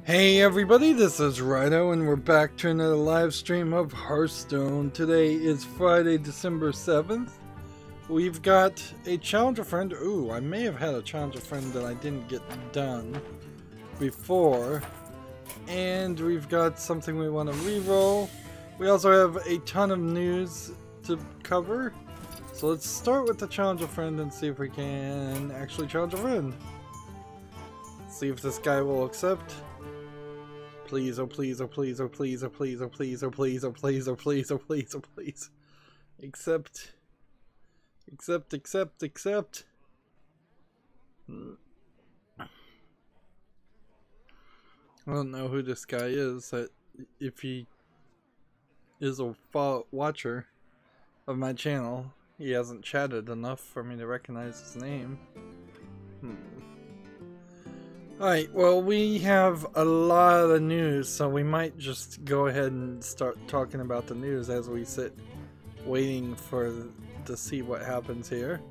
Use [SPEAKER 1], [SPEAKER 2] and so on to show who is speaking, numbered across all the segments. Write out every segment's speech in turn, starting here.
[SPEAKER 1] Hey everybody, this is Rydo and we're back to another live stream of Hearthstone. Today is Friday, December 7th. We've got a challenger friend. Ooh, I may have had a challenger friend that I didn't get done before. And we've got something we want to re-roll. We also have a ton of news to cover. So let's start with the challenger friend and see if we can actually challenge a friend. See if this guy will accept. Please, oh please, oh please, oh please, oh please, oh please, oh please, oh please, oh please, oh please, oh please. Accept. Accept, accept, accept. I don't know who this guy is. If he is a watcher of my channel, he hasn't chatted enough for me to recognize his name. Alright, well, we have a lot of news, so we might just go ahead and start talking about the news as we sit waiting to see what happens here.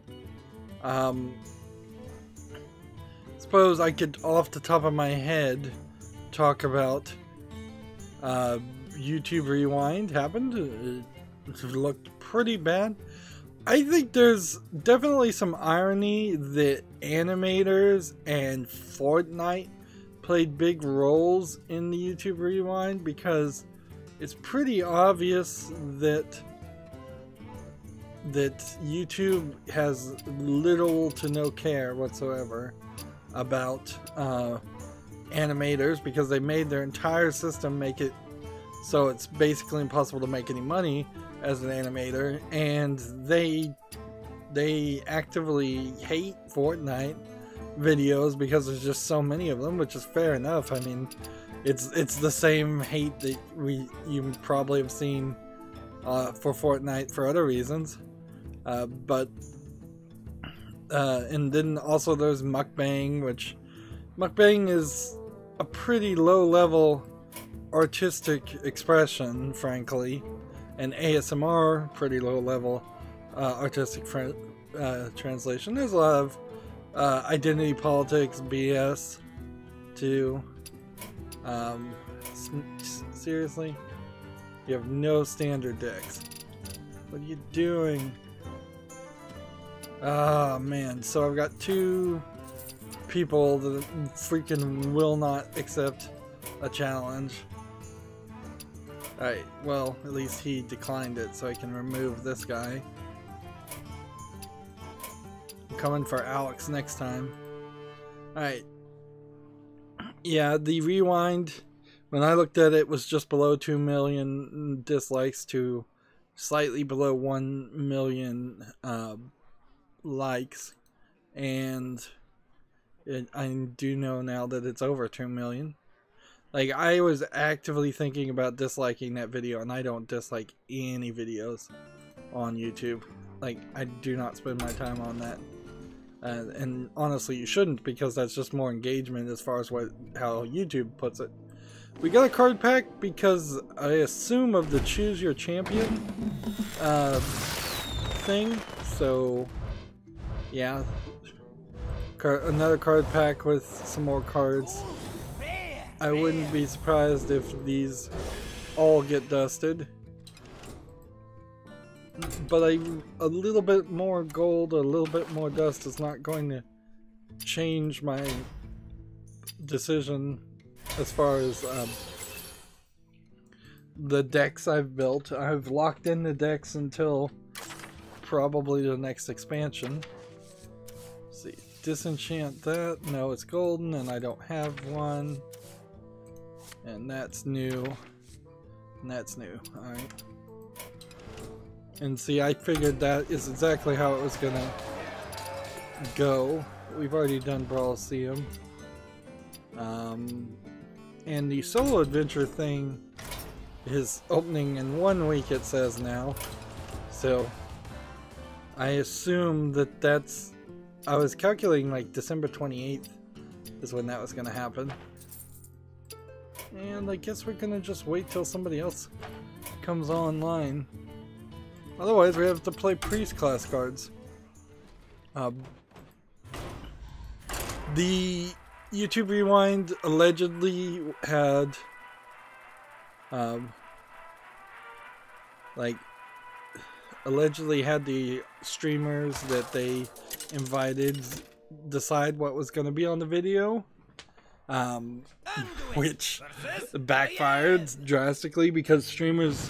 [SPEAKER 1] Suppose I could, off the top of my head, talk about YouTube Rewind happened. It looked pretty bad. I think there's definitely some irony that animators and Fortnite played big roles in the YouTube Rewind, because it's pretty obvious that YouTube has little to no care whatsoever about animators, because they made their entire system make it so it's basically impossible to make any money as an animator, and they actively hate Fortnite videos because there's just so many of them, which is fair enough. I mean, it's the same hate that you probably have seen for Fortnite for other reasons, and then also there's mukbang, which mukbang is a pretty low level artistic expression, frankly. And ASMR, pretty low level artistic translation. There's a lot of identity politics BS too. Seriously? You have no standard decks. What are you doing? Ah, man. So I've got two people that freaking will not accept a challenge. Alright, well, at least he declined it, so I can remove this guy. I'm coming for Alex next time. Alright. Yeah, the Rewind, when I looked at it, was just below 2 million dislikes to slightly below 1 million likes. And I do know now that it's over 2 million. Like, I was actively thinking about disliking that video, and I don't dislike any videos on YouTube. Like, I do not spend my time on that. And honestly, you shouldn't, because that's just more engagement as far as how YouTube puts it. We got a card pack because I assume of the Choose Your Champion thing. So, yeah. Another card pack with some more cards. I wouldn't be surprised if these all get dusted. But a little bit more gold, a little bit more dust is not going to change my decision as far as the decks I've built. I've locked in the decks until probably the next expansion. Let's see, disenchant that. No, it's golden and I don't have one. And that's new. And that's new. Alright. And see, I figured that is exactly how it was gonna go. We've already done Brawlseum. And the solo adventure thing is opening in 1 week, it says now. So, I assume that that's... I was calculating like December 28th is when that was gonna happen. And I guess we're gonna just wait till somebody else comes online. Otherwise, we have to play priest class cards. The YouTube Rewind allegedly had the streamers that they invited decide what was going to be on the video, which backfired drastically because streamers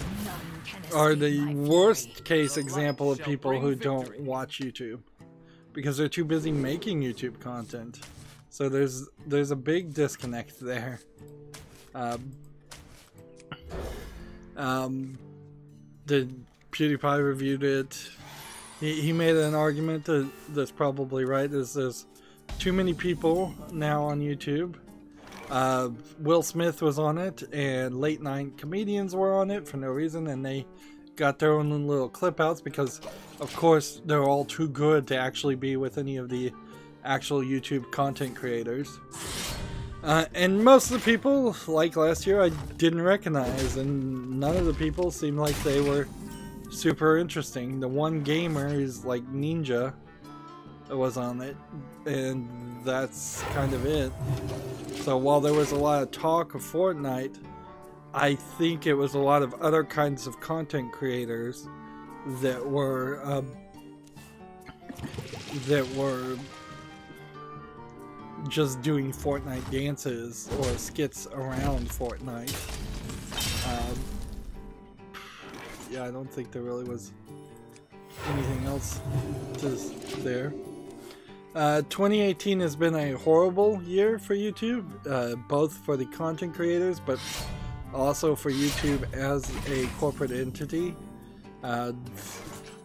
[SPEAKER 1] are the worst case example of people who don't watch YouTube because they're too busy making YouTube content. So there's a big disconnect there. The PewDiePie reviewed it. He made an argument that's probably right. There's too many people now on YouTube. Will Smith was on it, and late night comedians were on it for no reason, and they got their own little clip outs because, of course, they're all too good to actually be with any of the actual YouTube content creators. And most of the people, like last year, I didn't recognize, and none of the people seemed like they were super interesting. The one gamer is like Ninja was on it, and that's kind of it. So while there was a lot of talk of Fortnite, I think it was a lot of other kinds of content creators that were just doing Fortnite dances or skits around Fortnite. Yeah, I don't think there really was anything else there. 2018 has been a horrible year for YouTube, both for the content creators, but also for YouTube as a corporate entity.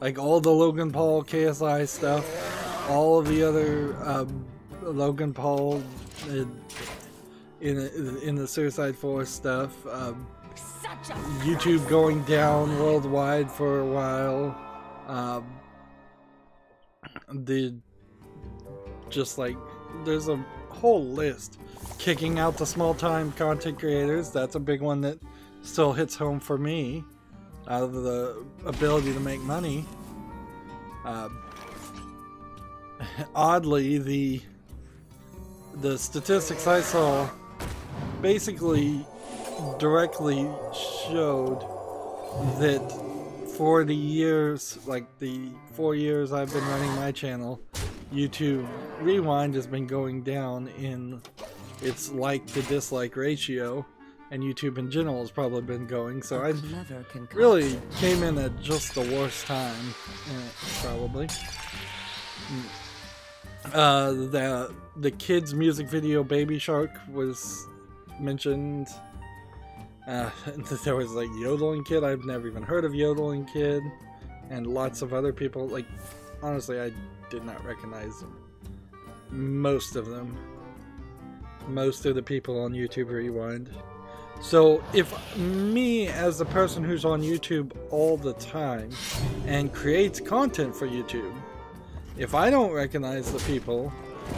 [SPEAKER 1] Like all the Logan Paul KSI stuff, all of the other Logan Paul in the Suicide Force stuff, YouTube going down worldwide for a while, there's a whole list. Kicking out the small-time content creators, that's a big one that still hits home for me, out of the ability to make money. Oddly, the statistics I saw basically directly showed that for the years, like the 4 years I've been running my channel, YouTube Rewind has been going down in its like to dislike ratio, and YouTube in general has probably been going, so I really came in at just the worst time, probably. The kids' music video Baby Shark was mentioned. There was like Yodeling Kid. I've never even heard of Yodeling Kid, and lots of other people. Like, honestly, I did not recognize most of them. Most of the people on YouTube Rewind. So if me, as a person who's on YouTube all the time and creates content for YouTube, if I don't recognize the people,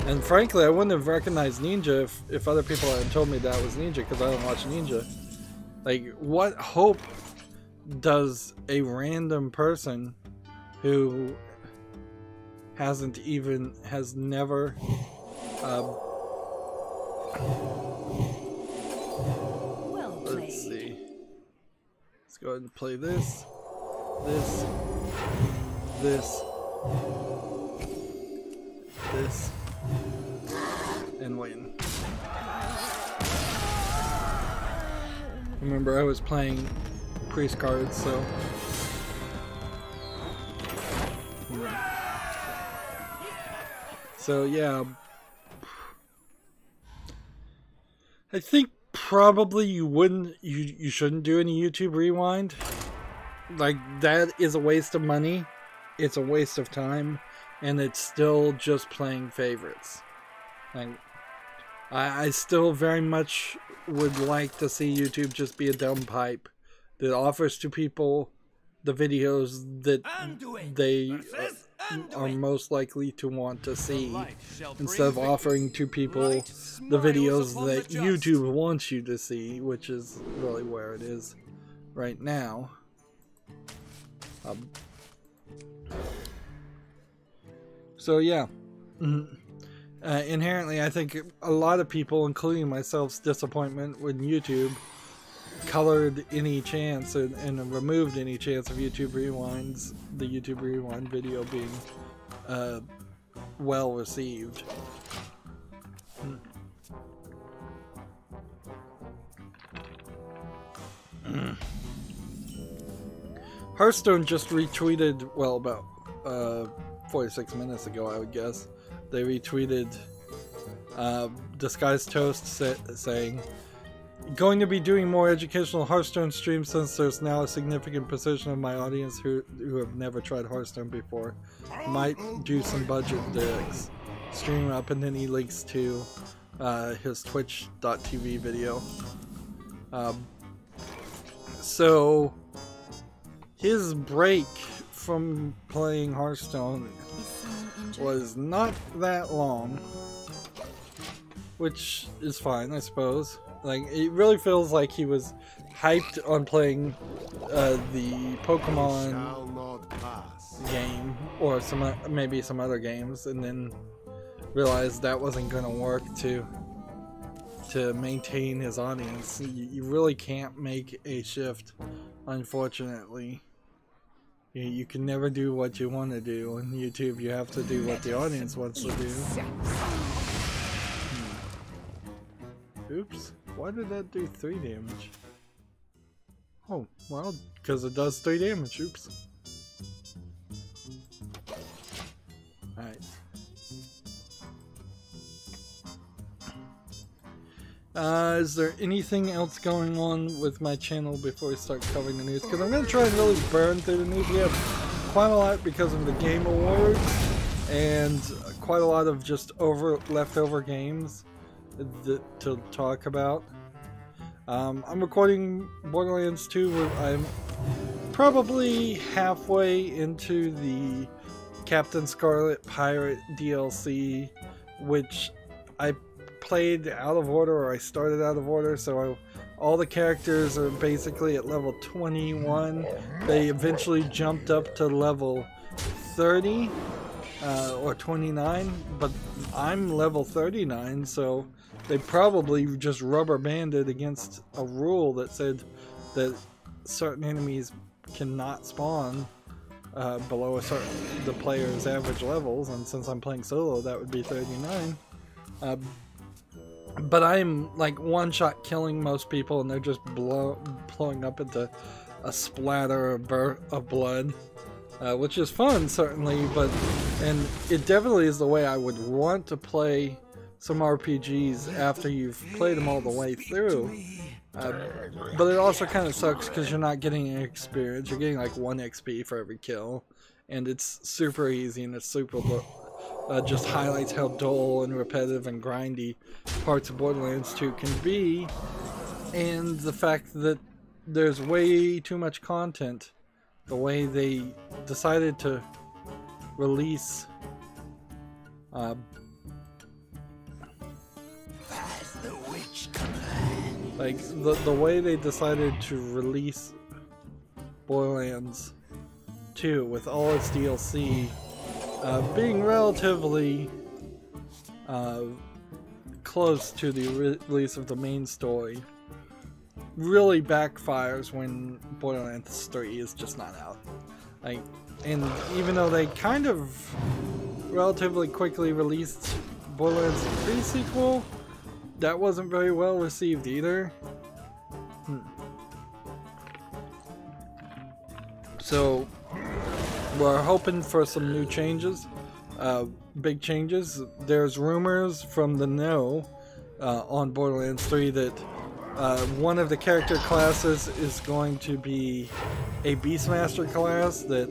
[SPEAKER 1] and frankly I wouldn't have recognized Ninja if other people had told me that was Ninja, because I don't watch Ninja. Like, what hope does a random person who has never let's see. Let's go ahead and play this, and win. Remember, I was playing priest cards, so yeah. I think probably you shouldn't do any YouTube Rewind. Like, that is a waste of money, it's a waste of time, and it's still just playing favorites. Like, I still very much would like to see YouTube just be a dumb pipe that offers to people the videos that they are most likely to want to see, instead of offering to people the videos that YouTube wants you to see, which is really where it is right now. So yeah. Inherently, I think a lot of people, including myself's disappointment when YouTube colored any chance and removed any chance of YouTube rewinds, the YouTube rewind video being well received. Hearthstone just retweeted, well, about 46 minutes ago, I would guess. They retweeted Disguised Toast saying, "Going to be doing more educational Hearthstone streams since there's now a significant portion of my audience who have never tried Hearthstone before. Might do some budget digs. Stream up," and then he links to his twitch.tv video. So his break from playing Hearthstone was not that long, which is fine, I suppose. Like, it really feels like he was hyped on playing the Pokemon game, or maybe some other games, and then realized that wasn't going to work to maintain his audience. You really can't make a shift, unfortunately. You can never do what you want to do on YouTube. You have to do what the audience wants to do. Oops. Why did that do 3 damage? Oh, well, because it does 3 damage. Oops. Alright. Is there anything else going on with my channel before we start covering the news? Because I'm going to try and really burn through the news. We have quite a lot because of the Game Awards and quite a lot of just leftover games to talk about. I'm recording Borderlands 2 where I'm probably halfway into the Captain Scarlet Pirate DLC, which I played out of order, or I started out of order, so all the characters are basically at level 21. They eventually jumped up to level 30 or 29, but I'm level 39, so they probably just rubber banded against a rule that said that certain enemies cannot spawn below the player's average levels, and since I'm playing solo, that would be 39. But I'm like one-shot killing most people, and they're just blowing up into a splatter of blood, which is fun, certainly. And it definitely is the way I would want to play some RPGs after you've played them all the way through. But it also kind of sucks because you're not getting any experience. You're getting like 1 XP for every kill, and it's super easy, and it's super just highlights how dull and repetitive and grindy parts of Borderlands 2 can be, and the fact that there's way too much content. The way they decided to release like the way they decided to release Borderlands 2 with all its DLC being relatively close to the release of the main story really backfires when Borderlands 3 is just not out. Like, and even though they kind of relatively quickly released Borderlands 3 sequel, that wasn't very well received either. So we're hoping for some new changes, big changes. There's rumors from the know on Borderlands 3 that one of the character classes is going to be a Beastmaster class, that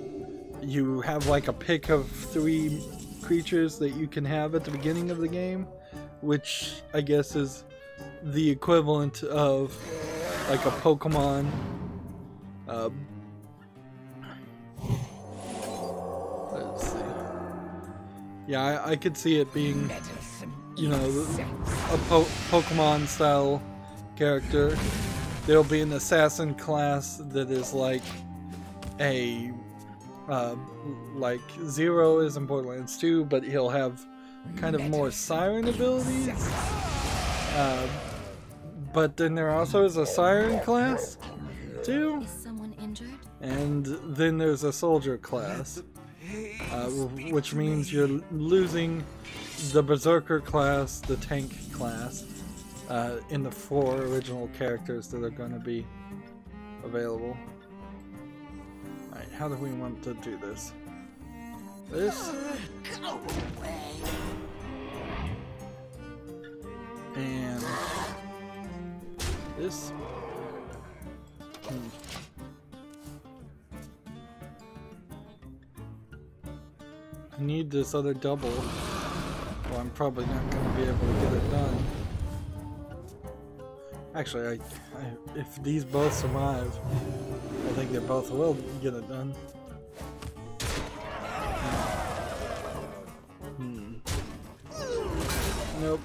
[SPEAKER 1] you have like a pick of 3 creatures that you can have at the beginning of the game, which I guess is the equivalent of like a Pokemon let's see. Yeah, I could see it being, you know, a Pokemon style character. There'll be an assassin class that is like a like Zero is in Borderlands 2, but he'll have kind of more siren abilities. But then there also is a siren class too.
[SPEAKER 2] Is someone injured?
[SPEAKER 1] And then there's a soldier class, which means you're losing the berserker class, the tank class, in the 4 original characters that are going to be available. Alright, how do we want to do this? This. And this. I need this other double. Well, I'm probably not going to be able to get it done. Actually, if these both survive, I think they both will get it done. Nope.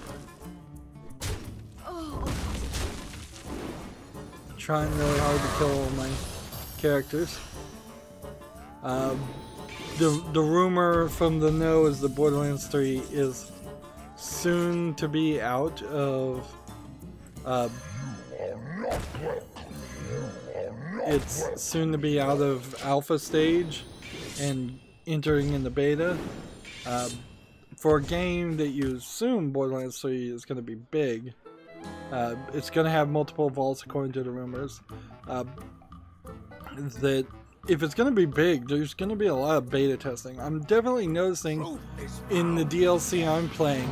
[SPEAKER 1] Trying really hard to kill all my characters. The rumor from the know is the Borderlands 3 is soon to be out of it's soon to be out of alpha stage and entering in the beta. For a game that you assume Borderlands 3 is going to be big, it's going to have multiple vaults according to the rumors. That if it's going to be big, there's going to be a lot of beta testing. I'm definitely noticing in the DLC I'm playing,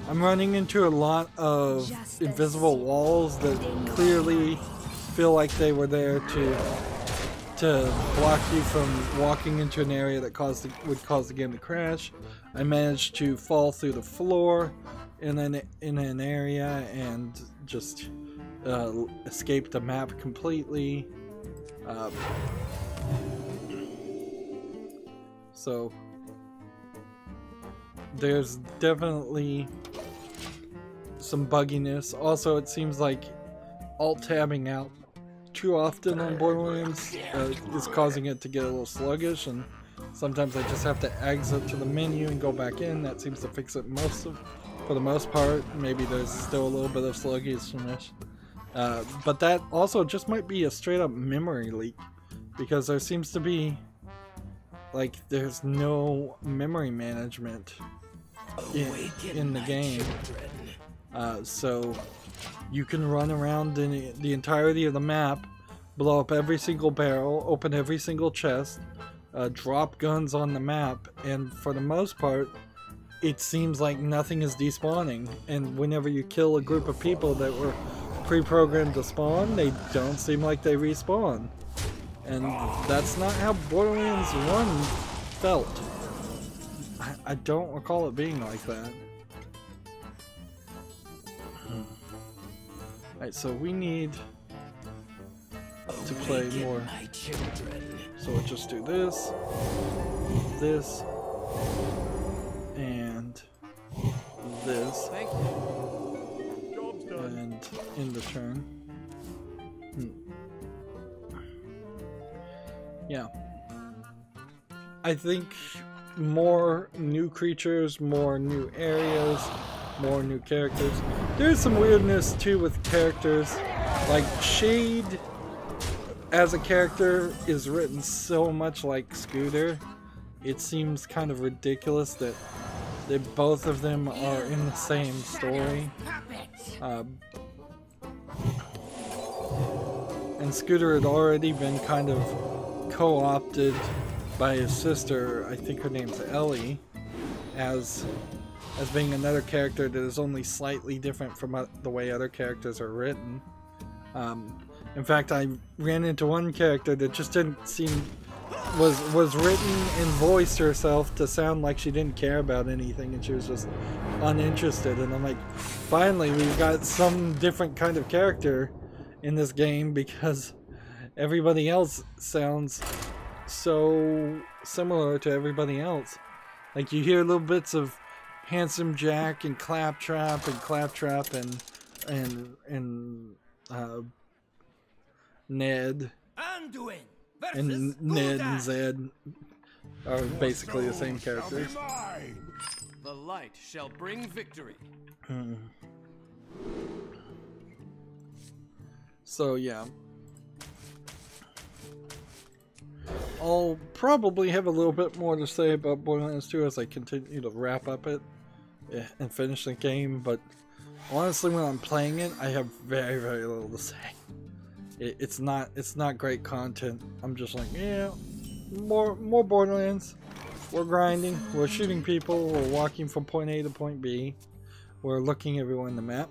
[SPEAKER 1] I'm running into a lot of invisible walls that clearly feel like they were there to block you from walking into an area that would cause the game to crash. I managed to fall through the floor in an area and just escape the map completely. So there's definitely some bugginess. Also, it seems like alt-tabbing out too often on Borderlands is causing it to get a little sluggish, and sometimes I just have to exit to the menu and go back in. That seems to fix it for the most part. Maybe there's still a little bit of sluggishness. But that also just might be a straight up memory leak, because there seems to be like there's no memory management in the game. So you can run around in the entirety of the map, blow up every single barrel, open every single chest, drop guns on the map, and for the most part it seems like nothing is despawning. And whenever you kill a group of people that were pre-programmed to spawn, they don't seem like they respawn. And that's not how Borderlands 1 felt. I don't recall it being like that. Alright, so we need to play more. So we'll just do this, this, and this, and end the turn. Yeah. I think more new creatures, more new areas, more new characters. There's some weirdness too with characters. Like Shade as a character is written so much like Scooter. It seems kind of ridiculous that both of them are in the same story. And Scooter had already been kind of co-opted by his sister, I think her name's Ellie, as being another character that is only slightly different from the way other characters are written. In fact, I ran into one character that just didn't seem was written and voiced herself to sound like she didn't care about anything, and she was just uninterested. And I'm like, finally, we've got some different kind of character in this game, because everybody else sounds so similar to everybody else. Like, you hear little bits of Handsome Jack and Claptrap and Ned. And Ned and Zed are basically the same characters.
[SPEAKER 2] The light shall bring victory.
[SPEAKER 1] So yeah, I'll probably have a little bit more to say about Borderlands 2 as I continue to wrap up it and finish the game, but honestly when I'm playing it I have very little to say. It's not great content. I'm just like, yeah, more Borderlands. We're grinding, we're shooting people, we're walking from point A to point B, we're looking everywhere in the map.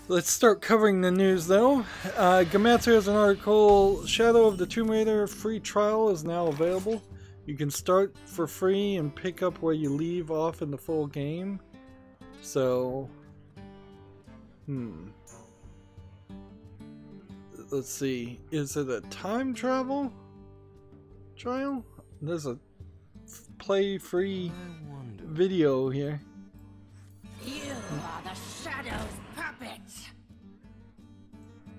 [SPEAKER 1] Let's start covering the news though. Gamatsu has an article, Shadow of the Tomb Raider free trial is now available. You can start for free and pick up where you leave off in the full game. So, let's see, is it a time travel trial? There's a play free video here.
[SPEAKER 3] You are the Shadow's puppet.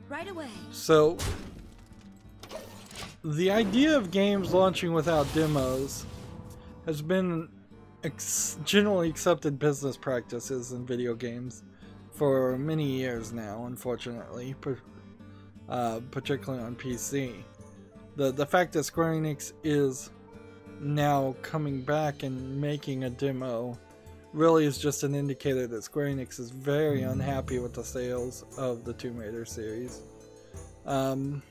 [SPEAKER 3] Right away.
[SPEAKER 1] So, the idea of games launching without demos has been generally accepted business practices in video games for many years now, unfortunately, particularly on PC. The fact that Square Enix is now coming back and making a demo really is just an indicator that Square Enix is very unhappy with the sales of the Tomb Raider series. And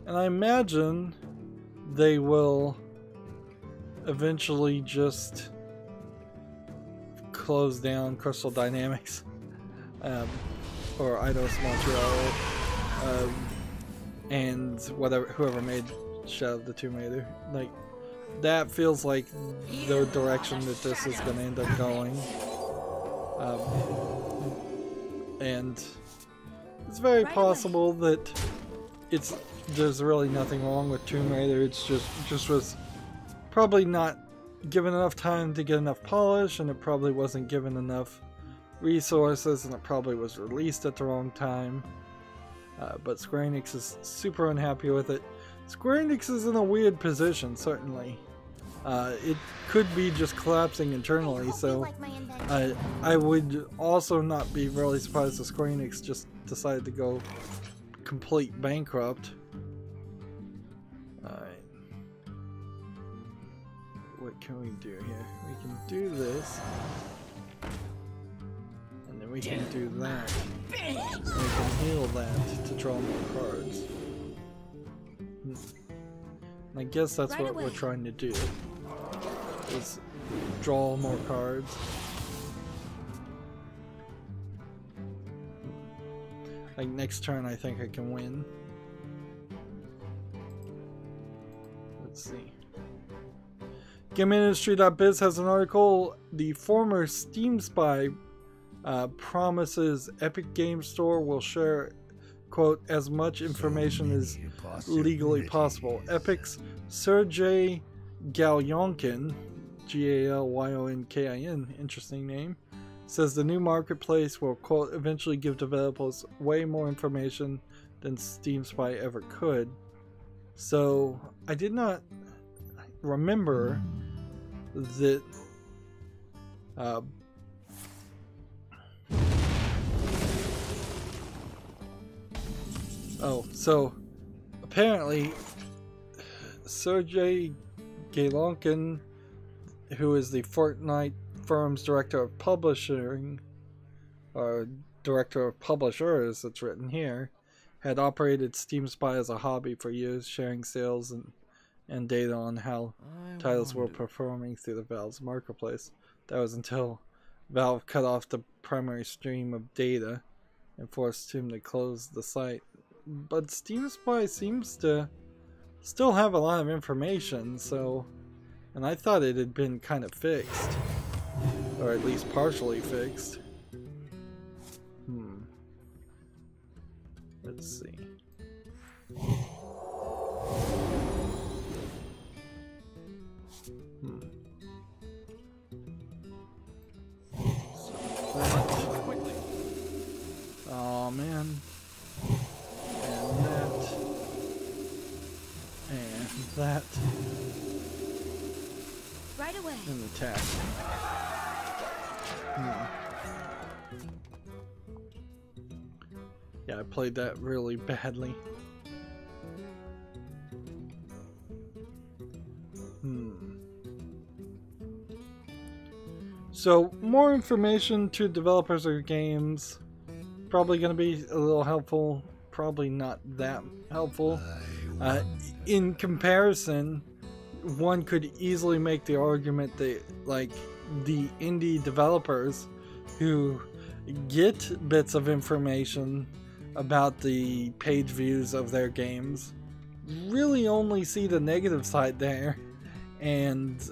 [SPEAKER 1] I imagine they will eventually just close down Crystal Dynamics or Eidos Montreal and whoever made Shadow of the Tomb Raider. Like, that feels like the direction that this is going to end up going. And it's very possible that there's really nothing wrong with Tomb Raider. It's just was probably not given enough time to get enough polish, and it probably wasn't given enough resources, and it probably was released at the wrong time. But Square Enix is super unhappy with it. Square Enix is in a weird position, certainly. It could be just collapsing internally, so I would also not be really surprised if Square Enix just decided to go complete bankrupt. Alright. What can we do here? We can do this. And then we can do that. And we can heal that to draw more cards. I guess that's what we're trying to do, is draw more cards. Like next turn I think I can win. Let's see. GameIndustry.biz has an article. The former Steam spy promises Epic Games Store will share, quote, as much information as legally possible. Epic's Sergey Galyonkin, Galyonkin, interesting name, says the new marketplace will, quote, eventually give developers way more information than Steam Spy ever could. So I did not remember that so apparently Sergey Galyonkin, who is the Fortnite firm's director of publishing, or director of publishers, it's written here, had operated Steam Spy as a hobby for years, sharing sales and data on how titles were performing through the Valve's marketplace. That was until Valve cut off the primary stream of data and forced him to close the site. But Steam Spy seems to still have a lot of information, so, and I thought it had been kind of fixed, or at least partially fixed. Let's see. Oh man. And that. And that.
[SPEAKER 3] Right right away.
[SPEAKER 1] and attack. Yeah, I played that really badly. So, more information to developers of games. Probably going to be a little helpful. Probably not that helpful. In comparison, one could easily make the argument that, like, the indie developers who get bits of information about the page views of their games really only see the negative side there, and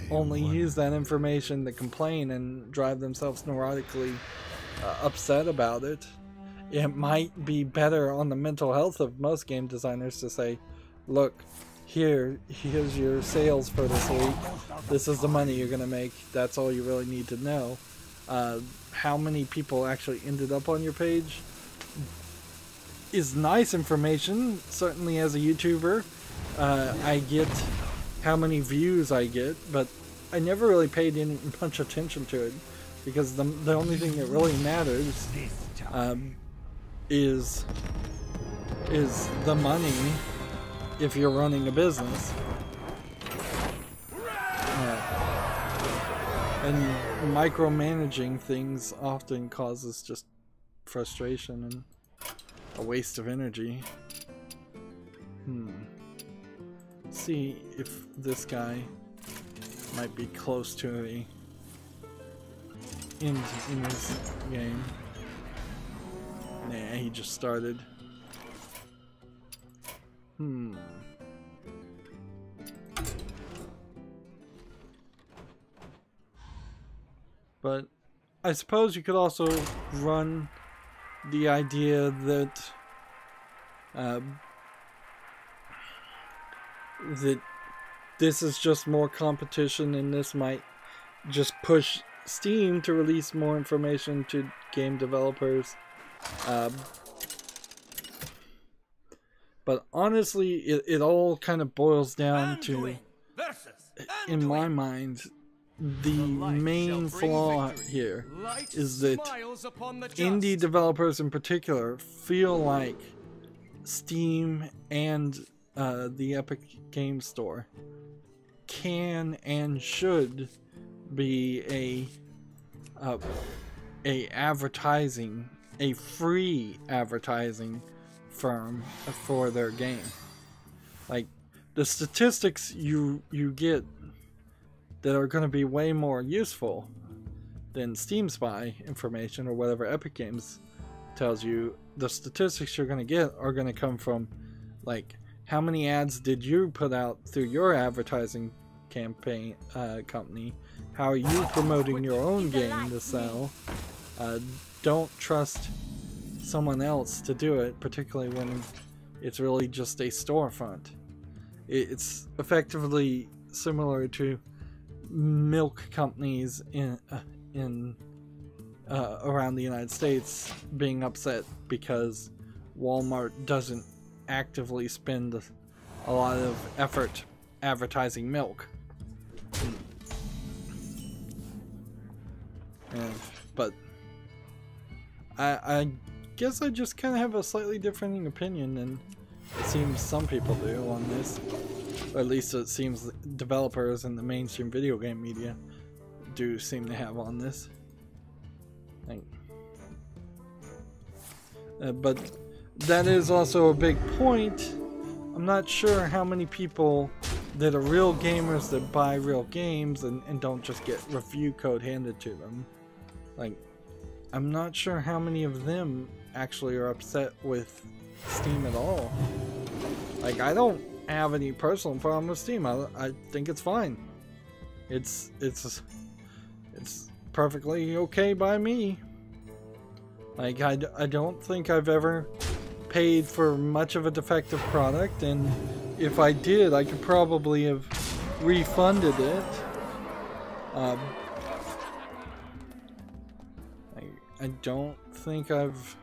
[SPEAKER 1] only use that information to complain and drive themselves neurotically upset about it. It might be better on the mental health of most game designers to say, look, here's your sales for this week, this is the money you're gonna make, that's all you really need to know. How many people actually ended up on your page is nice information. Certainly as a YouTuber, I get how many views I get, but I never really paid any much attention to it, because the only thing that really matters is the money if you're running a business. And micromanaging things often causes just frustration and a waste of energy. Let's see if this guy might be close to a end in this game. Nah, he just started. But I suppose you could also run the idea that that this is just more competition, and this might just push Steam to release more information to game developers. But honestly, it all kind of boils down to, in my mind, the main flaw here is that indie developers in particular feel like Steam and the Epic Games Store can and should be a free advertising firm for their game. Like, the statistics you get that are going to be way more useful than Steam Spy information or whatever Epic Games tells you, the statistics you're going to get are going to come from, like, how many ads did you put out through your advertising campaign company? How are you promoting your own game to sell? Don't trust someone else to do it, particularly when it's really just a storefront. It's effectively similar to milk companies in around the United States being upset because Walmart doesn't actively spend a lot of effort advertising milk. But I guess I just kind of have a slightly differing opinion than it seems some people do on this. Or at least it seems developers in the mainstream video game media do seem to have on this. But that is also a big point. I'm not sure how many people that are real gamers that buy real games and don't just get review code handed to them. Like, I'm not sure how many of them actually are upset with Steam at all. Like, I don't have any personal problem with Steam. I think it's fine. It's perfectly okay by me. Like, I don't think I've ever paid for much of a defective product, and if I did, I could probably have refunded it. I don't think I've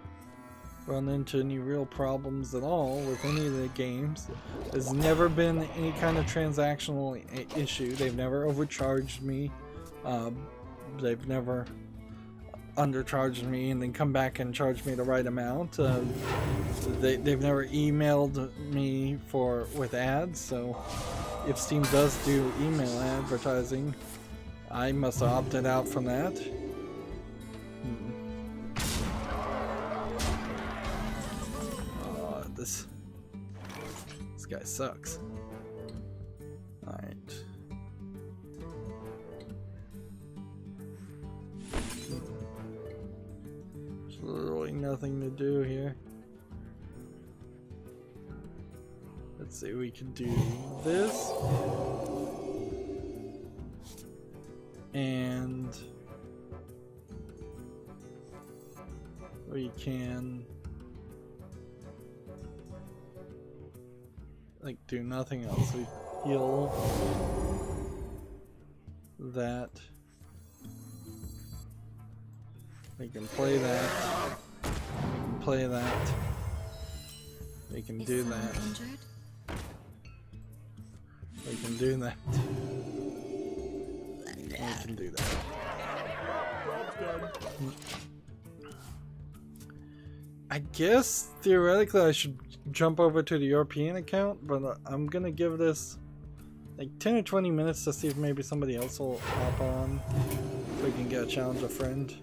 [SPEAKER 1] run into any real problems at all with any of the games. There's never been any kind of transactional issue. They've never overcharged me. They've never undercharged me and then come back and charged me the right amount. They've never emailed me with ads, so if Steam does do email advertising, I must have opted out from that. This guy sucks. Alright. There's literally nothing to do here. Let's see, we can do this. And we can like do nothing else. We heal that. We can play that. We can play that. We can do that. We can do that. We can do that. I guess theoretically I should jump over to the European account, but I'm gonna give this like 10 or 20 minutes to see if maybe somebody else will hop on, if we can get a challenge a friend.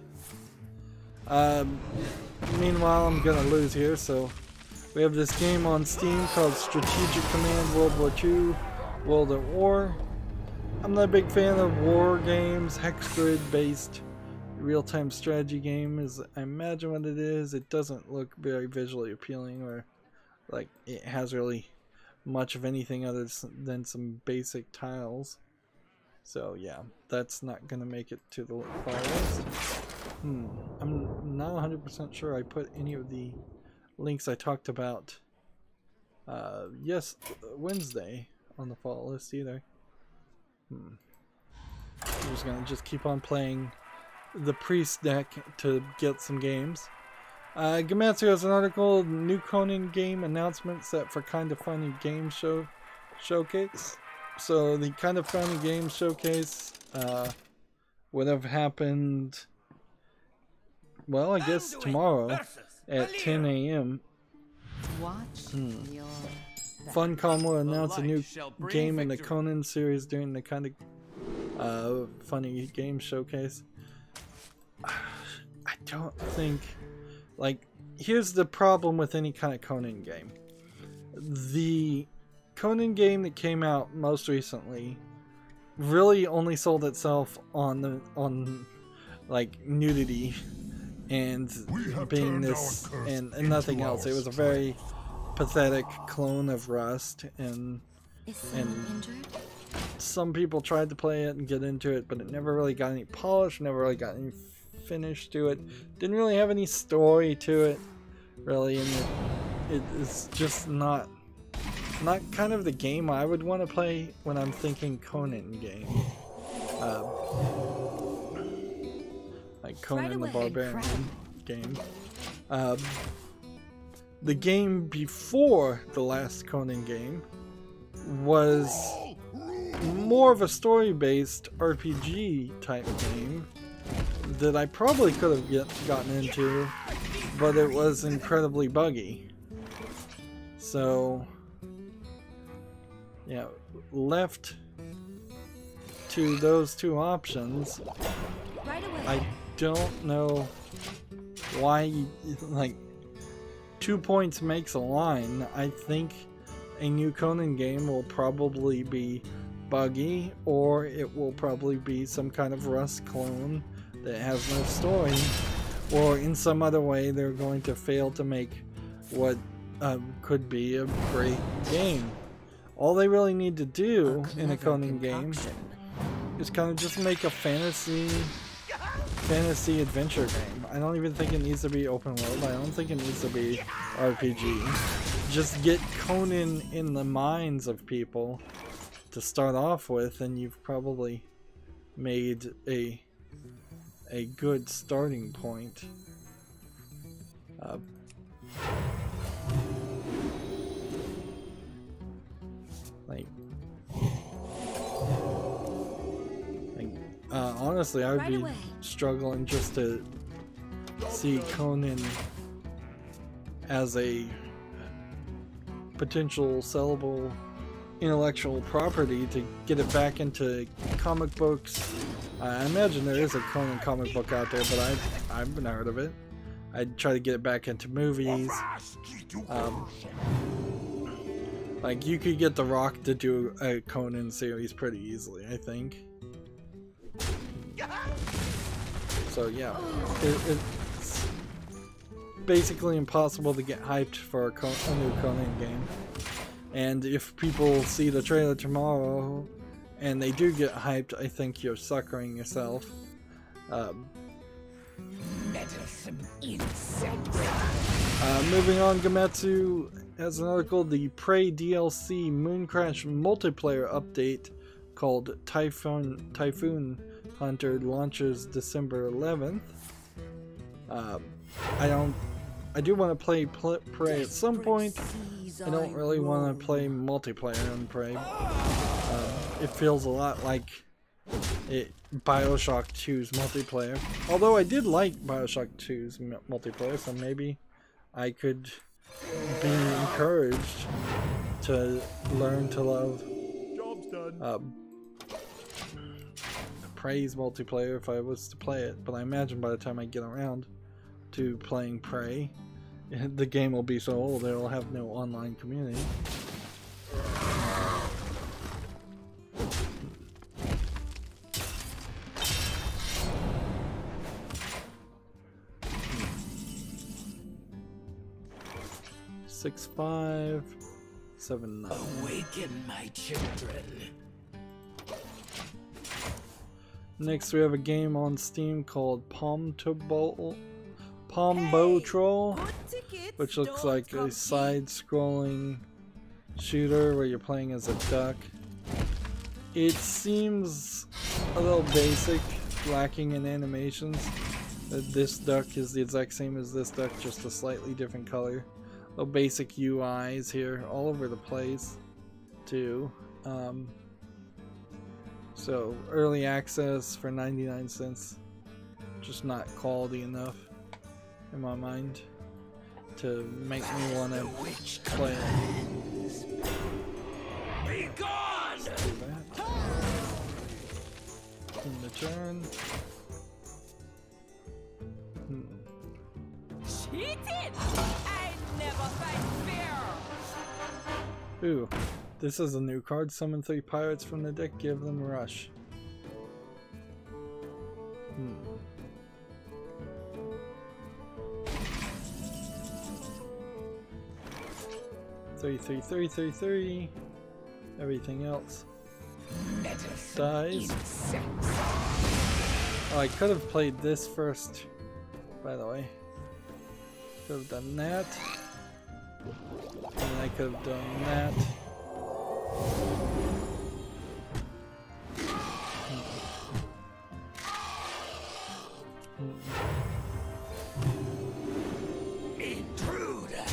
[SPEAKER 1] Meanwhile, I'm gonna lose here, so we have this game on Steam called Strategic Command World War II World at War. I'm not a big fan of war games. Hex grid based real-time strategy game is, I imagine what it is. It doesn't look very visually appealing, or like it has really much of anything other than some basic tiles. So yeah, that's not gonna make it to the far list. I'm not 100% sure I put any of the links I talked about Wednesday on the fall list either. I'm just gonna keep on playing the priest deck to get some games. Gamatsu has an article, new Conan game announcement set for Kind of Funny Game Showcase. So the Kind of Funny Game Showcase would have happened, well, I guess tomorrow at 10 a.m. Funcom will announce a new game in the Conan series during the Kind of Funny Game Showcase. I don't think, like, here's the problem with any kind of Conan game. The Conan game that came out most recently really only sold itself on like nudity and being this and nothing else. It was a very pathetic clone of Rust, and some people tried to play it and get into it, but it never really got any polish, never really got any finish to it. Didn't really have any story to it, really, and it is just not kind of the game I would want to play when I'm thinking Conan game. Like Conan the Barbarian game. The game before the last Conan game was more of a story-based RPG type game that I probably could have gotten into, but it was incredibly buggy. So, yeah, left to those two options, I don't know why, like, 2 points makes a line. I think a new Conan game will probably be buggy, or it will probably be some kind of Rust clone that has no story, or in some other way they're going to fail to make what could be a great game. All they really need to do in a Conan game is kind of just make a fantasy adventure game. I don't even think it needs to be open world. I don't think it needs to be RPG. Just get Conan in the minds of people to start off with, and you've probably made a good starting point. honestly, I would
[SPEAKER 3] Right
[SPEAKER 1] be
[SPEAKER 3] away.
[SPEAKER 1] struggling just to see Conan as a potential sellable intellectual property to get it back into comic books. I imagine there is a Conan comic book out there, but I've never heard of it. I'd try to get it back into movies. Like, you could get The Rock to do a Conan series pretty easily, I think. So yeah, it's basically impossible to get hyped for a new Conan game. And if people see the trailer tomorrow and they do get hyped, I think you're suckering yourself. Moving on, Gametsu has an article, the Prey DLC Mooncrash multiplayer update called Typhoon Hunter launches December 11th. I do want to play Prey at some point. I don't really want to play multiplayer on Prey. It feels a lot like Bioshock 2's multiplayer. Although I did like Bioshock 2's multiplayer, so maybe I could be encouraged to learn to love Prey's multiplayer if I was to play it. But I imagine by the time I get around to playing Prey, the game will be so old it will have no online community. Six, 5, 7, 9.
[SPEAKER 2] Awaken, my children.
[SPEAKER 1] Next, we have a game on Steam called Pombotrol, which looks like a side-scrolling shooter where you're playing as a duck. It seems a little basic, lacking in animations. This duck is the exact same as this duck, just a slightly different color. Little basic UIs here, all over the place, too. So, early access for 99 cents. Just not quality enough, in my mind, to make me want to play it.
[SPEAKER 2] Be gone!
[SPEAKER 1] Let's do that. In the turn.
[SPEAKER 3] Cheated! I never fight fair!
[SPEAKER 1] Ooh, this is a new card. Summon 3 pirates from the deck, give them a rush. 3, 3, 3, 3, 3. Everything else dies. Oh, I could have played this first, by the way. Could have done that. And I could have done that.
[SPEAKER 2] Intruder!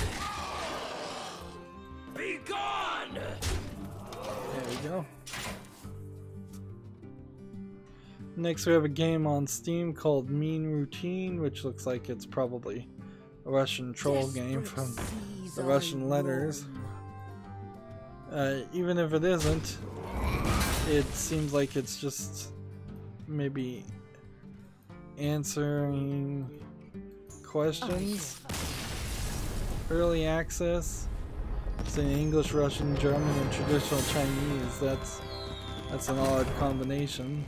[SPEAKER 2] Be gone!
[SPEAKER 1] There we go. Next we have a game on Steam called Mean Routine, which looks like it's probably a Russian troll game from the Russian letters. Even if it isn't, it seems like it's just maybe answering questions. Early access. It's in English, Russian, German, and traditional Chinese. That's an odd combination.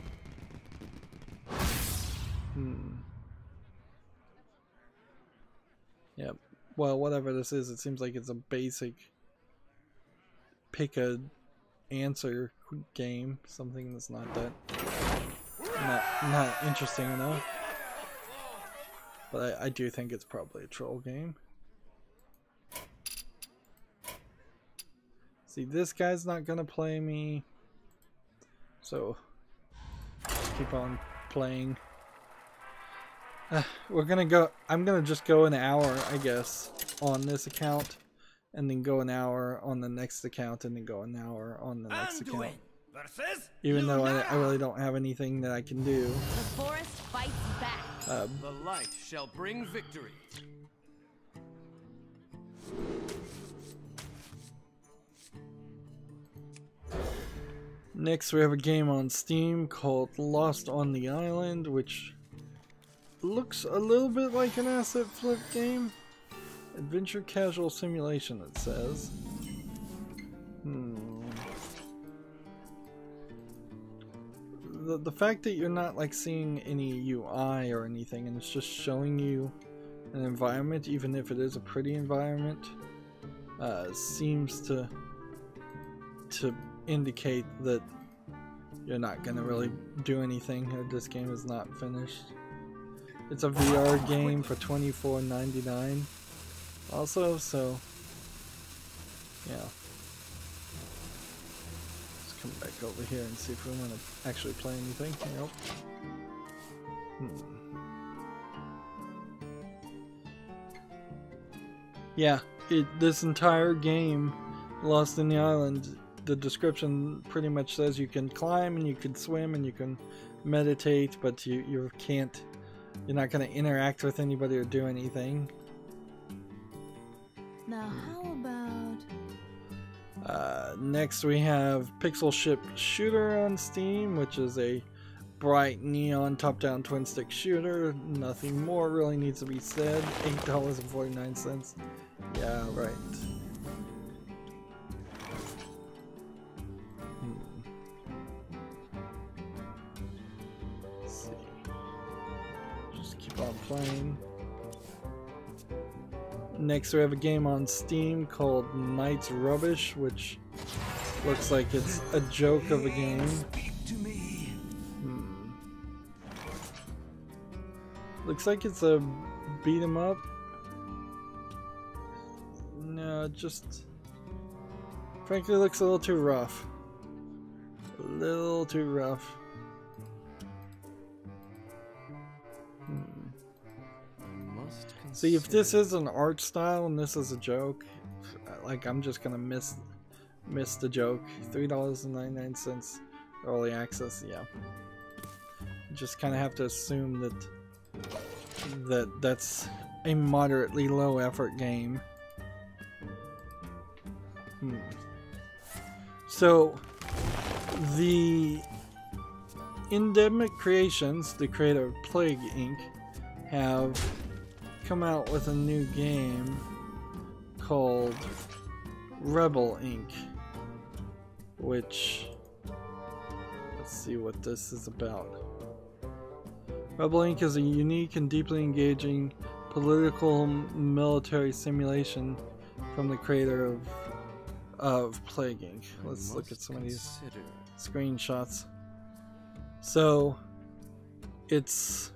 [SPEAKER 1] Yep. Well, whatever this is, it seems like it's a basic pick a answer game. Something that's not interesting enough. But I do think it's probably a troll game. See, this guy's not gonna play me, so keep on playing. We're gonna go. I'm gonna just go an hour, I guess, on this account, and then go an hour on the next account, and then go an hour on the next account.
[SPEAKER 2] Versus
[SPEAKER 1] even though I really don't have anything that I can do.
[SPEAKER 3] The forest fights back.
[SPEAKER 2] the light shall bring victory.
[SPEAKER 1] Next, we have a game on Steam called Lost on the Island, which looks a little bit like an asset flip game. Adventure casual simulation, it says. The fact that you're not like seeing any UI or anything, and it's just showing you an environment, even if it is a pretty environment, seems to indicate that you're not gonna really do anything, or this game is not finished. It's a VR game for $24.99 also, so yeah. Let's come back over here and see if we want to actually play anything. Nope. Yeah, this entire game, Lost in the Island, the description pretty much says you can climb and you can swim and you can meditate, but you can't, you're not going to interact with anybody or do anything.
[SPEAKER 3] Now how about...
[SPEAKER 1] Next we have Pixel Ship Shooter on Steam, which is a bright neon top-down twin-stick shooter. Nothing more really needs to be said. $8.49. Yeah, right. Let's see. Just keep on playing. Next we have a game on Steam called Night's Rubbish, which looks like it's a joke of a game. Looks like it's a beat 'em up. No, it just frankly looks a little too rough. A little too rough. See, if this is an art style and this is a joke, like, I'm just gonna miss the joke. $3.99 early access, yeah. You just kind of have to assume that's a moderately low effort game. So the Endemic Creations, the creator of Plague Inc., have come out with a new game called Rebel Inc., which, let's see what this is about. Rebel Inc. is a unique and deeply engaging political military simulation from the creator of Plague Inc. Let's look at some of these screenshots. So it's,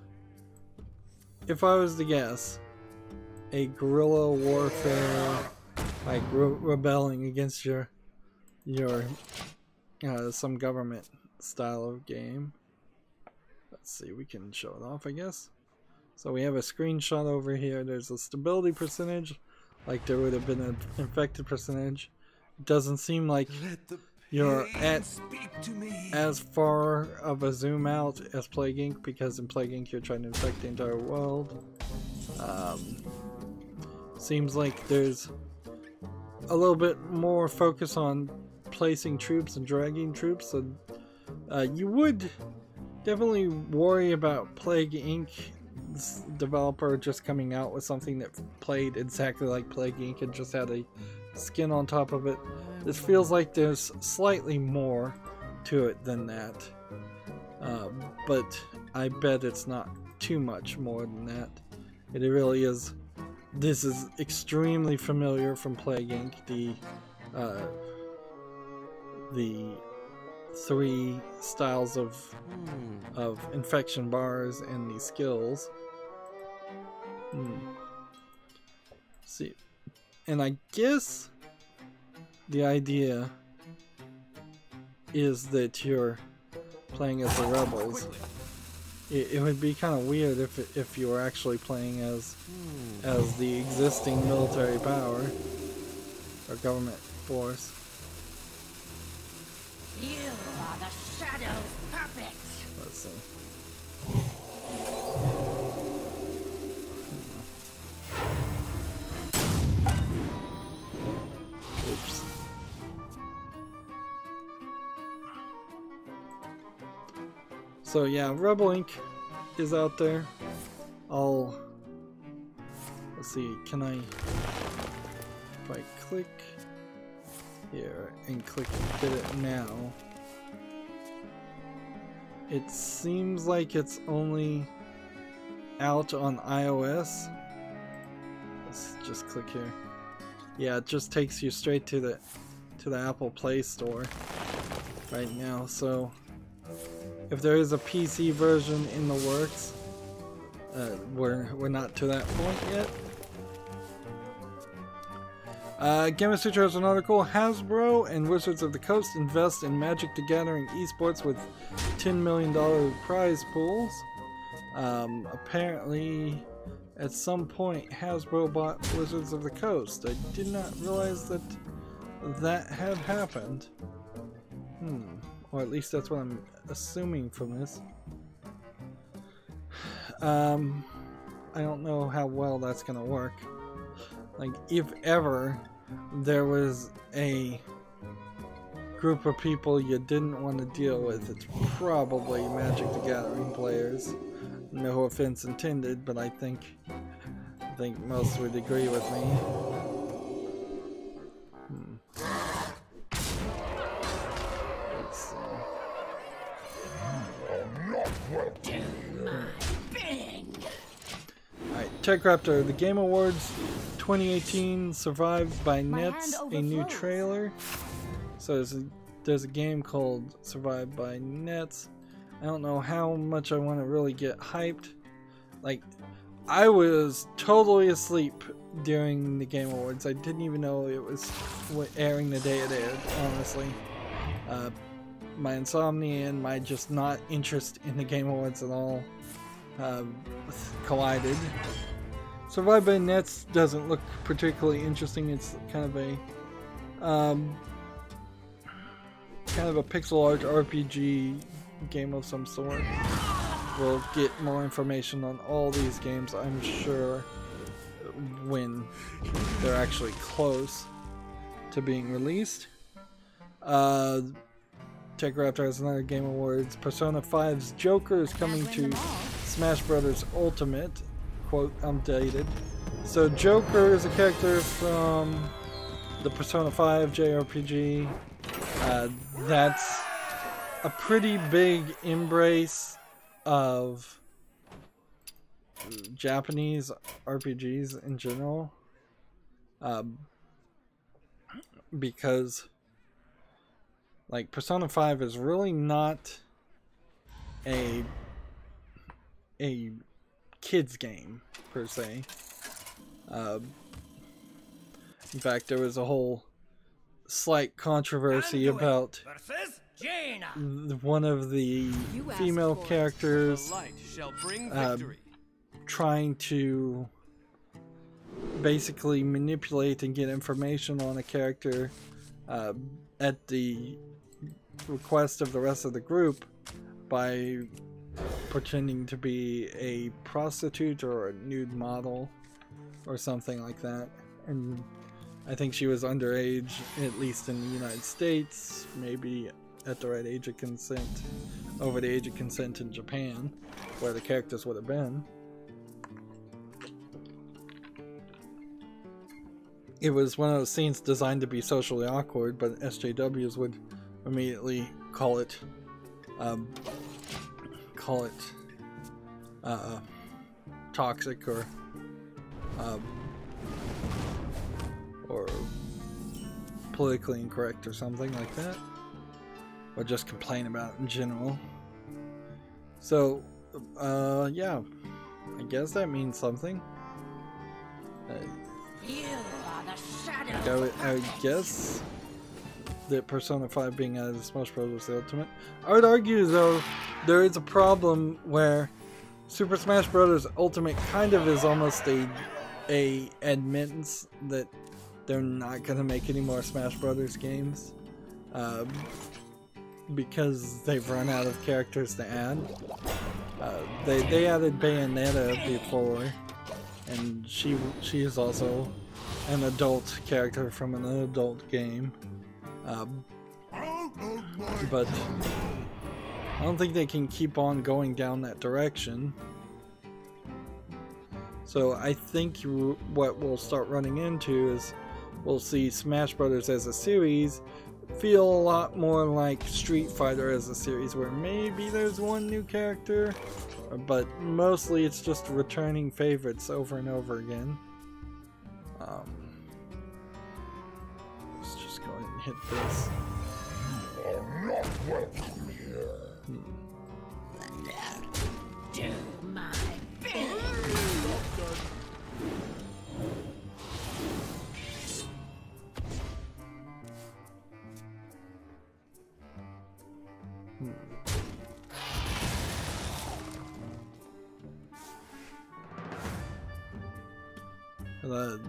[SPEAKER 1] if I was to guess, a guerrilla warfare, like rebelling against your some government style of game. Let's see, we can show it off, I guess. So we have a screenshot over here. There's a stability percentage, like there would have been an infected percentage. It doesn't seem like you're at as far of a zoom out as Plague Inc., because in Plague Inc. you're trying to infect the entire world. Seems like there's a little bit more focus on placing troops and dragging troops, so you would definitely worry about Plague Inc.'s developer just coming out with something that played exactly like Plague Inc. and just had a skin on top of it. This feels like there's slightly more to it than that, but I bet it's not too much more than that. It really is. This is extremely familiar from Plague Inc. The three styles of infection bars and the skills. See, and I guess the idea is that you're playing as the rebels. It would be kind of weird if you were actually playing as the existing military power or government force.
[SPEAKER 3] You are the shadows puppet.
[SPEAKER 1] Let's see. Oops. So yeah, Rebel Inc. is out there. Let's see, can I, if I click here and click get it now, it seems like it's only out on iOS. Let's just click here. Yeah, it just takes you straight to the Apple Play Store right now. So if there is a PC version in the works, we're not to that point yet. Gamer Sutra has an article. Hasbro and Wizards of the Coast invest in Magic the Gathering esports with $10 million prize pools. Apparently, at some point, Hasbro bought Wizards of the Coast. I did not realize that that had happened. Or at least that's what I'm assuming from this. I don't know how well that's gonna work. Like, if ever there was a group of people you didn't want to deal with, it's probably Magic the Gathering players. No offense intended, but I think most would agree with me. Let's see. Alright, Tech Raptor, the Game Awards 2018 Survived by Nets, a new trailer. So there's a game called Survived by Nets. I don't know how much I want to really get hyped. Like, I was totally asleep during the Game Awards. I didn't even know it was airing the day it aired, honestly. My insomnia and my just not interest in the Game Awards at all collided. Survived by Nets doesn't look particularly interesting. It's kind of a pixel art RPG game of some sort. We'll get more information on all these games, I'm sure, when they're actually close to being released. Tech Raptor has another Game Awards. Persona 5's Joker is coming to Smash Bros. Ultimate. Quote, updated. So Joker is a character from the Persona 5 JRPG. That's a pretty big embrace of Japanese RPGs in general. Because like Persona 5 is really not a kids game per se. In fact, there was a whole slight controversy about one of the female characters trying to basically manipulate and get information on a character at the request of the rest of the group by pretending to be a prostitute or a nude model or something like that. And I think she was underage, at least in the United States, maybe at the right age of consent, over the age of consent in Japan, where the characters would have been. It was one of those scenes designed to be socially awkward, but SJWs would immediately call it toxic or politically incorrect or something like that, or just complain about it in general. So yeah, I guess that means something. I guess that Persona 5 being out of the Smash Bros. The Ultimate. I would argue, though, there is a problem where Super Smash Bros. Ultimate kind of is almost a admittance that they're not going to make any more Smash Bros. Games. because they've run out of characters to add. They added Bayonetta before, and she is also an adult character from an adult game. But I don't think they can keep on going down that direction. So I think what we'll start running into is we'll see Smash Brothers as a series feel a lot more like Street Fighter as a series, where maybe there's one new character, but mostly it's just returning favorites over and over again. Let's just go ahead and hit this.
[SPEAKER 3] You're not welcome here. Do my bidding.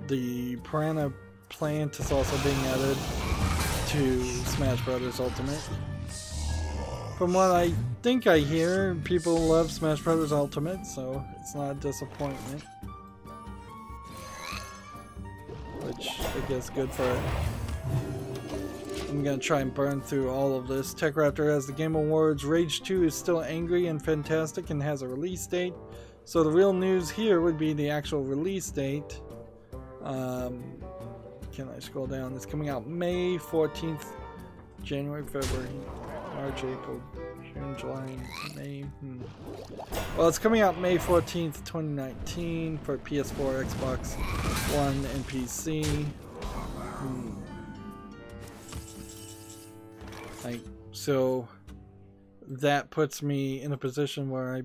[SPEAKER 1] The Piranha Plant is also being added to Smash Brothers Ultimate. From what I think I hear, people love Smash Brothers Ultimate, so it's not a disappointment. Which I guess good for it. I'm gonna try and burn through all of this. Tech Raptor has the Game Awards. Rage 2 is still angry and fantastic and has a release date. So the real news here would be the actual release date. Can I scroll down? It's coming out May 14th, January, February, March, April, June, July, May. Well, it's coming out May 14th, 2019 for PS4, Xbox One, and PC. So that puts me in a position where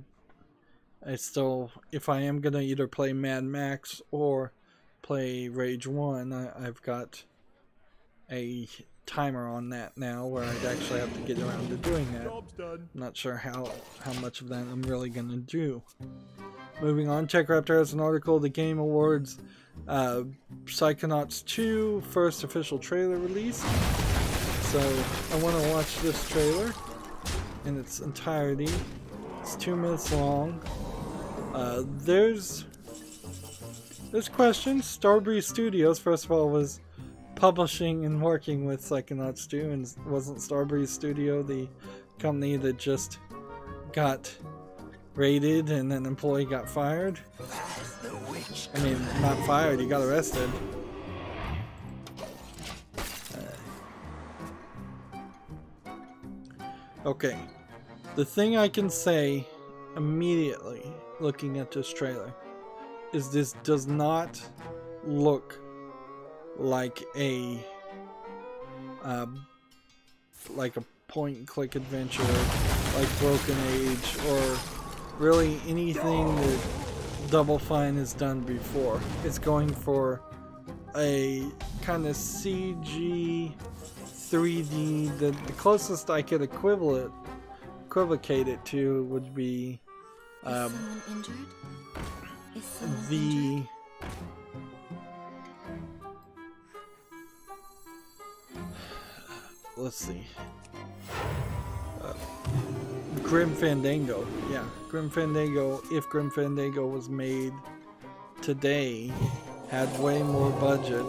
[SPEAKER 1] I still, if I am gonna either play Mad Max or play Rage 1, I've got a timer on that now where I'd actually have to get around to doing that. I'm not sure how much of that I'm really gonna do. Moving on, Tech Raptor has an article, the Game Awards, Psychonauts 2 first official trailer release. So I want to watch this trailer in its entirety. It's 2 minutes long. There's questions. Starbreeze Studios, first of all, was publishing and working with Psychonauts 2, and wasn't Starbreeze Studio the company that just got raided and an employee got fired? I mean, not fired, he got arrested. Okay, the thing I can say immediately looking at this trailer is this does not look like a point and click adventure like Broken Age or really anything that Double Fine has done before. It's going for a kind of CG 3D. The closest I could equivocate it to would be the let's see, Grim Fandango. Yeah, Grim Fandango, if Grim Fandango was made today, had way more budget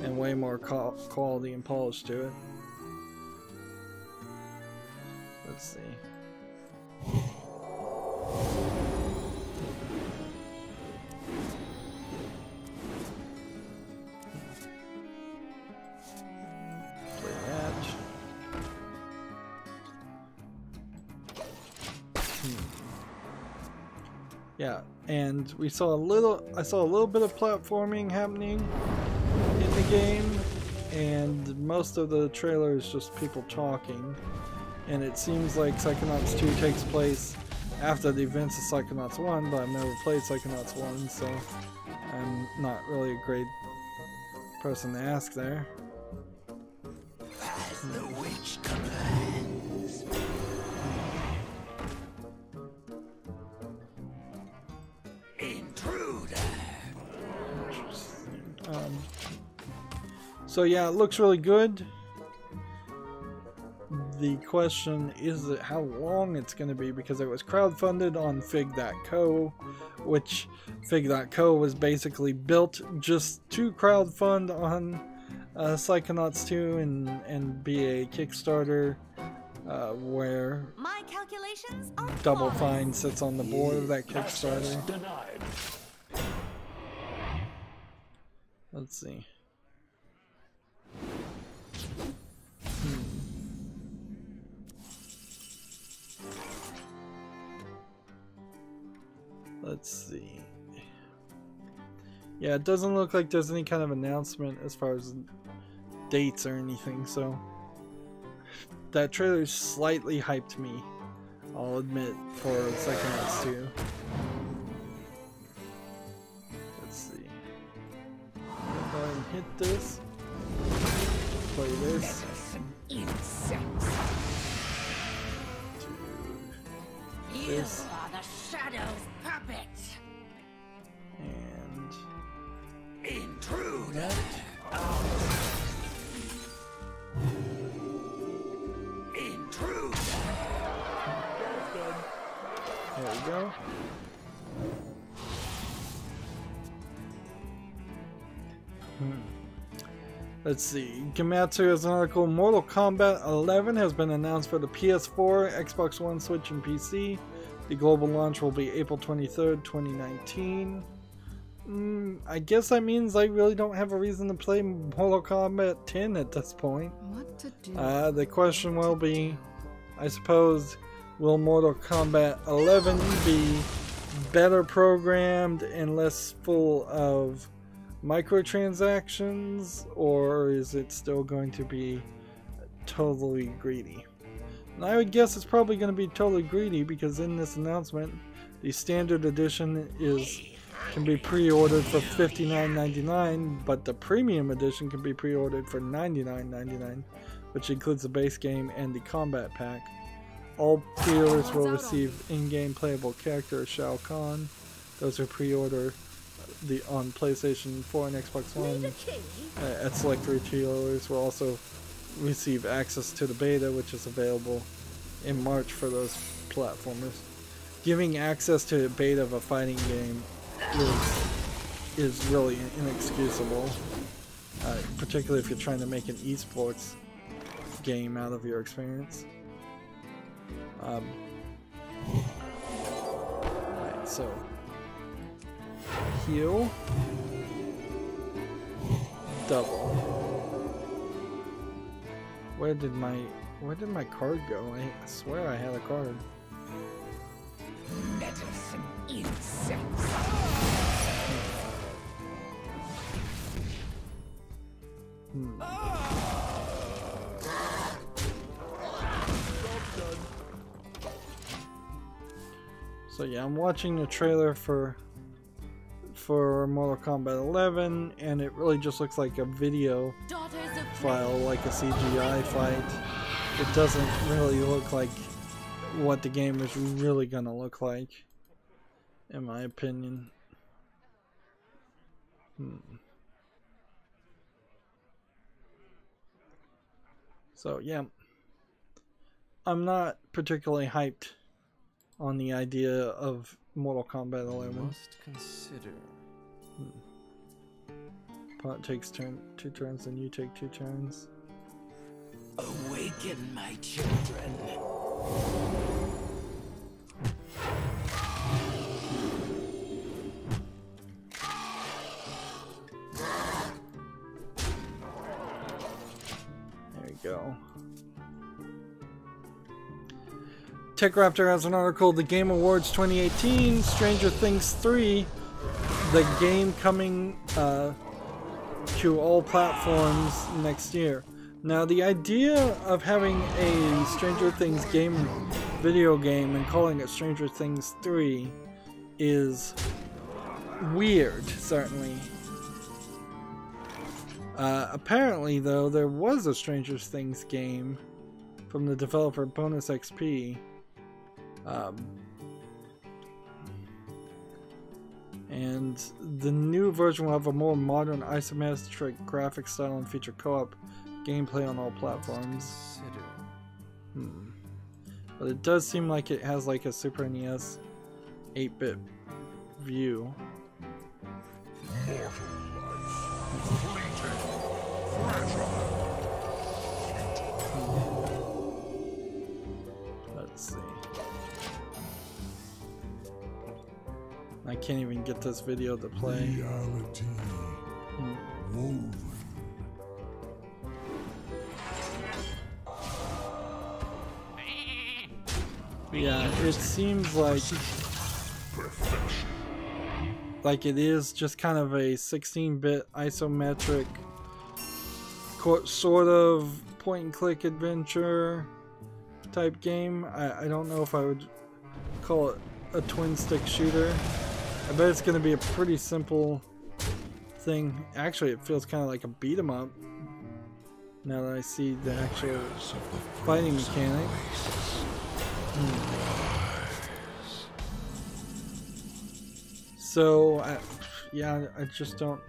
[SPEAKER 1] and way more quality and polish to it. Let's see. Play that. Yeah, and I saw a little bit of platforming happening in the game, and most of the trailer is just people talking, and it seems like Psychonauts 2 takes place after the events of Psychonauts 1, but I've never played Psychonauts 1, so I'm not really a great person to ask there.
[SPEAKER 3] As the witch commands. Intruder.
[SPEAKER 1] So yeah, it looks really good. the question is how long it's going to be, because it was crowdfunded on Fig.co, which Fig.co was basically built just to crowdfund on Psychonauts 2 and be a Kickstarter where
[SPEAKER 4] My calculations are
[SPEAKER 1] Double
[SPEAKER 4] flawless.
[SPEAKER 1] Fine sits on the board of that Kickstarter.
[SPEAKER 3] Denied.
[SPEAKER 1] Let's see. Let's see. Yeah, it doesn't look like there's any kind of announcement as far as dates or anything, so that trailer slightly hyped me, I'll admit, for Psychonauts 2. Let's see. Go ahead and hit this. Play this.
[SPEAKER 3] Insects.
[SPEAKER 4] You
[SPEAKER 1] This.
[SPEAKER 4] are the Shadow's puppet.
[SPEAKER 1] And
[SPEAKER 3] Intrude.
[SPEAKER 1] that.
[SPEAKER 3] Intrude.
[SPEAKER 1] There we go. Let's see. Gematsu has an article. Mortal Kombat 11 has been announced for the PS4, Xbox One, Switch, and PC. The global launch will be April 23rd, 2019. I guess that means I really don't have a reason to play Mortal Kombat 10 at this point.
[SPEAKER 4] What to do?
[SPEAKER 1] The question will be, I suppose, will Mortal Kombat 11 be better programmed and less full of microtransactions, or is it still going to be totally greedy? And I would guess it's probably going to be totally greedy, because in this announcement, the standard edition can be pre-ordered for $59.99, but the premium edition can be pre-ordered for $99.99, which includes the base game and the combat pack. All pre-orders will receive in-game playable character Shao Kahn. Those are pre-order on PlayStation 4 and Xbox One. At select retailers will also receive access to the beta, which is available in March for those platformers. Giving access to a beta of a fighting game is really inexcusable, particularly if you're trying to make an esports game out of your experience. Right, so heal, double. Where did my card go? I swear I had a card.
[SPEAKER 3] Medicine insects.
[SPEAKER 1] So yeah, I'm watching the trailer for Mortal Kombat 11, and it really just looks like a video
[SPEAKER 4] Daughters of
[SPEAKER 1] file, like a CGI fight. It doesn't really look like what the game is really gonna look like, in my opinion. So yeah, I'm not particularly hyped on the idea of Mortal Kombat 11.
[SPEAKER 2] Must consider.
[SPEAKER 1] Pot takes 2 turns and you take 2 turns.
[SPEAKER 3] Awaken, my children.
[SPEAKER 1] There you go. TechRaptor has an article, The Game Awards 2018, Stranger Things 3, the game coming to all platforms next year. Now, the idea of having a Stranger Things video game and calling it Stranger Things 3 is weird, certainly. Apparently, though, there was a Stranger Things game from the developer Bonus XP. And the new version will have a more modern isometric graphic style and feature co-op gameplay on all platforms. But it does seem like it has like a Super NES 8-bit view. Let's see. I can't even get this video to play.
[SPEAKER 5] Reality woven.
[SPEAKER 1] Yeah, it seems like it is just kind of a 16-bit isometric sort of point-and-click adventure type game. I don't know if I would call it a twin-stick shooter. I bet it's going to be a pretty simple thing. Actually, it feels kind of like a beat-em-up now that I see the actual fighting mechanic. So, yeah, I just don't...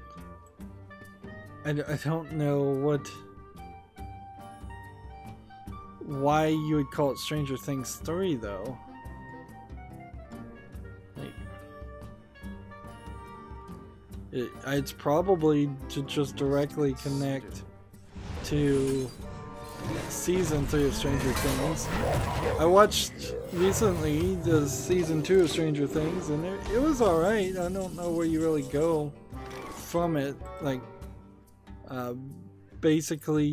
[SPEAKER 1] I don't know why you would call it Stranger Things 3, though. Like, it's probably to just directly connect to Season 3 of Stranger Things. I watched recently the Season 2 of Stranger Things, and it was alright. I don't know where you really go from it. Like, basically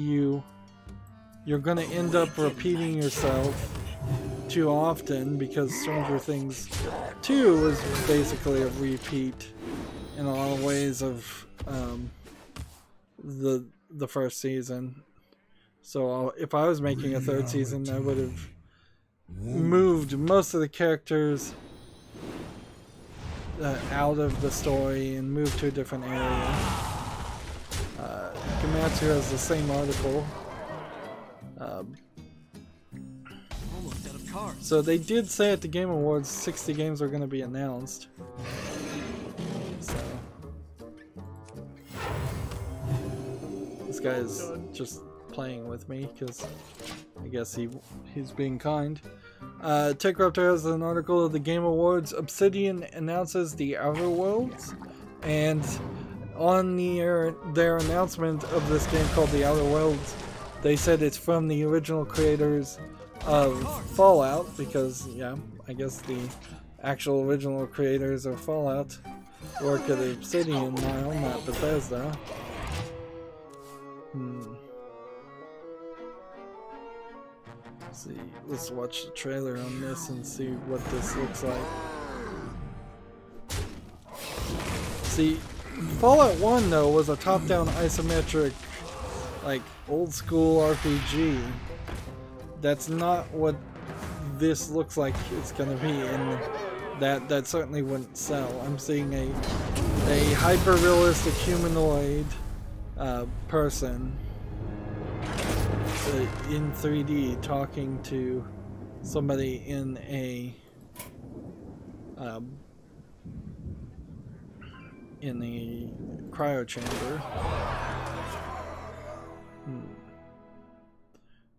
[SPEAKER 1] you're gonna end up repeating yourself too often, because Stranger Things 2 was basically a repeat in a lot of ways of the first season. So if I was making a third season, I would have moved most of the characters out of the story and moved to a different area. Gamatsu has the same article.
[SPEAKER 2] Almost out of cards.
[SPEAKER 1] So they did say at the Game Awards 60 games are going to be announced. So this guy's just playing with me because I guess he's being kind. TechRaptor has an article of the Game Awards. Obsidian announces the Outer Worlds, and on their announcement of this game called the Outer Worlds, they said it's from the original creators of Fallout, because yeah, I guess the actual original creators of Fallout work at Obsidian now, not Bethesda. See, let's watch the trailer on this and see what this looks like. See, Fallout 1 though was a top-down isometric, like old school RPG. That's not what this looks like it's gonna be, and that certainly wouldn't sell. I'm seeing a hyper-realistic humanoid person in 3D talking to somebody in a cryo chamber.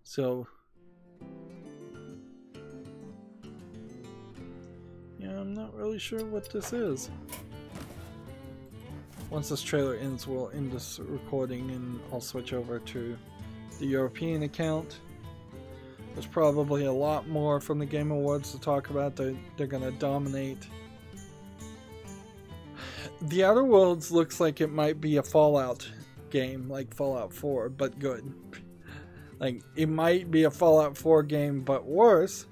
[SPEAKER 1] So yeah, I'm not really sure what this is. Once this trailer ends, we'll end this recording and I'll switch over to the European account. There's probably a lot more from the Game Awards to talk about. They're gonna dominate. The Outer Worlds looks like it might be a Fallout game, like Fallout 4, but good. Like, it might be a Fallout 4 game, but worse,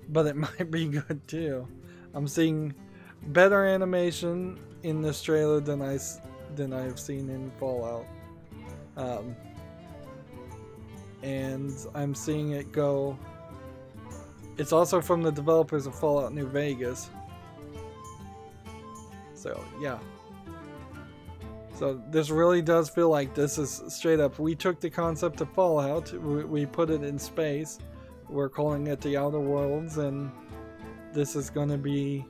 [SPEAKER 1] but it might be good too. I'm seeing better animation in this trailer than I've seen in Fallout. And I'm seeing it go. It's also from the developers of Fallout New Vegas. So, yeah. So, this really does feel like this is straight up. We took the concept of Fallout, we put it in space. We're calling it the Outer Worlds, and this is going to be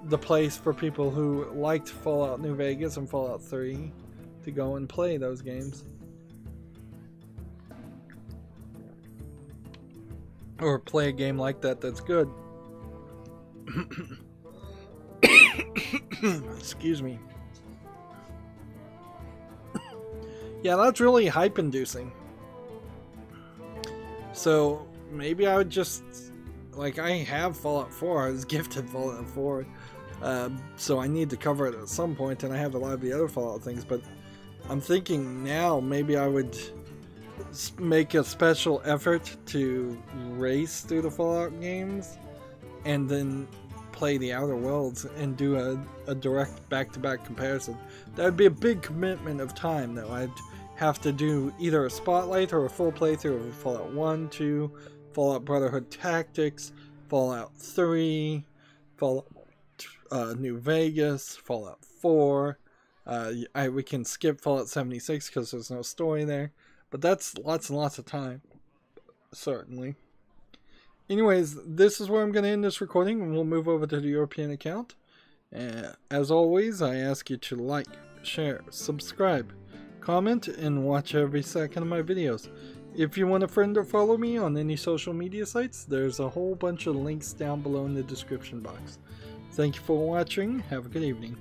[SPEAKER 1] the place for people who liked Fallout New Vegas and Fallout 3 to go and play those games. or play a game like that that's good. Excuse me. Yeah, that's really hype inducing. So maybe I would just, like, I have Fallout 4, I was gifted Fallout 4, so I need to cover it at some point, and I have a lot of the other Fallout things, but I'm thinking now maybe I would make a special effort to race through the Fallout games, and then play the Outer Worlds and do a direct back-to-back comparison. That would be a big commitment of time, though. I'd have to do either a spotlight or a full playthrough of Fallout 1, 2, Fallout Brotherhood Tactics, Fallout 3, Fallout New Vegas, Fallout 4. We can skip Fallout 76 because there's no story there, but that's lots and lots of time, certainly. Anyways, this is where I'm going to end this recording, and we'll move over to the European account. As always, I ask you to like, share, subscribe, comment, and watch every second of my videos. If you want a friend or follow me on any social media sites, there's a whole bunch of links down below in the description box. Thank you for watching. Have a good evening.